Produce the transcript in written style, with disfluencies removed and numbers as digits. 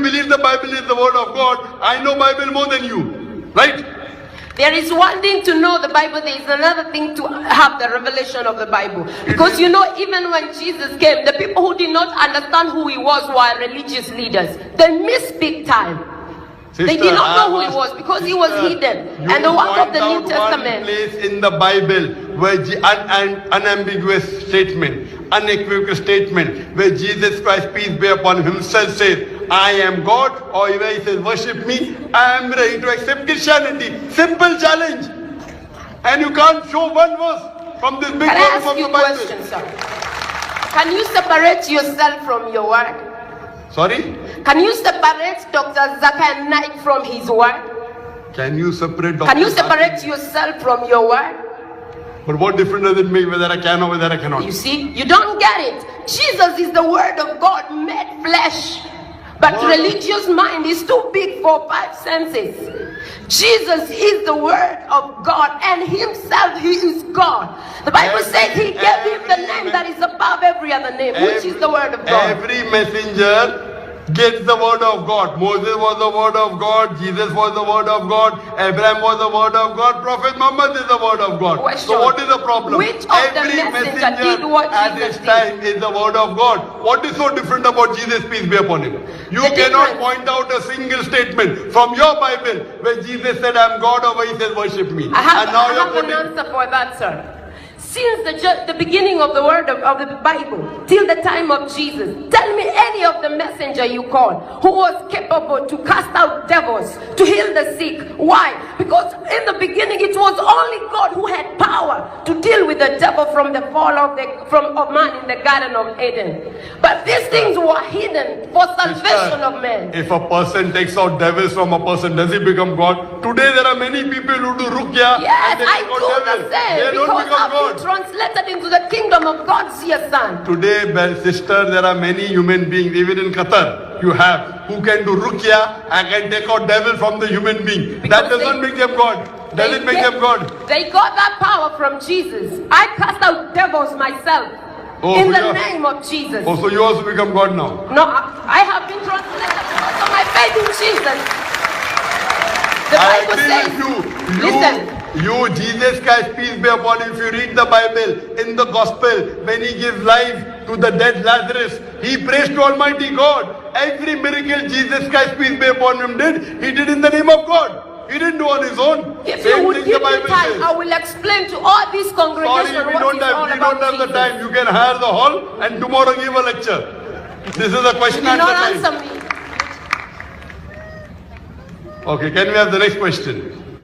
believe the Bible is the word of God, I know Bible more than you. Right? There is one thing to know the Bible, there is another thing to have the revelation of the Bible. Because you know, even when Jesus came, the people who did not understand who he was were religious leaders. They missed big time. They did not know who he was because he was hidden. And the work of the New Testament. One place in the Bible where unambiguous statement, unequivocal statement, where Jesus Christ, peace be upon him, himself says, I am God, or where he says, worship me, I am ready to accept Christianity. Simple challenge. And you can't show one verse from this big volume of the Bible. Question, sir? Can you separate yourself from your word? Sorry? Can you separate Dr. Zakir Naik from his word? Can you separate Dr. Can you separate yourself from your word? But what difference does it make whether I can or whether I cannot? You see, you don't get it. Jesus is the word of God made flesh. But religious mind is too big for 5 senses. Jesus is the word of God, and himself, he is God. The Bible says he gave him the name that is above every other name, which is the word of God. Every messenger gets the word of God. Moses was the word of God, Jesus was the word of God, Abraham was the word of God, Prophet Muhammad is the word of God. Question. So what is the problem? Which of Every the messenger did what at Jesus this time is the word of God. What is so different about Jesus, peace be upon him? You cannot point out a single statement from your Bible where Jesus said, I am God, or where he says, worship me. I have an answer for that, sir. Since the beginning of the word of the Bible till the time of Jesus, tell me any of the messenger you call who was capable to cast out devils, to heal the sick. Why? Because in the beginning it was only God who had power to deal with the devil from the fall of man in the Garden of Eden. But these things were hidden for salvation of men. If a person takes out devils from a person, does he become God? Today there are many people who do ruqya. Yes, and they I do the same. They don't because become God. Translated into the kingdom of God's dear son. Today, sister, there are many human beings, even in Qatar, you have, who can do ruqya and can take out devil from the human being. Because that doesn't make them God. Does it make them God? They got that power from Jesus. I cast out devils myself. In the name of Jesus. Oh, so you also become God now? No, I have been translated because of my faith in Jesus. The Bible says, listen. You, Jesus Christ, peace be upon him. If you read the Bible, in the gospel, when he gives life to the dead Lazarus, he prays to Almighty God. Every miracle Jesus Christ, peace be upon him, did, he did in the name of God. He didn't do on his own. If you would give me time, I will explain to all these congregations we don't have the time. You can hire the hall and tomorrow give a lecture. This is a question and answer me. Okay, can we have the next question?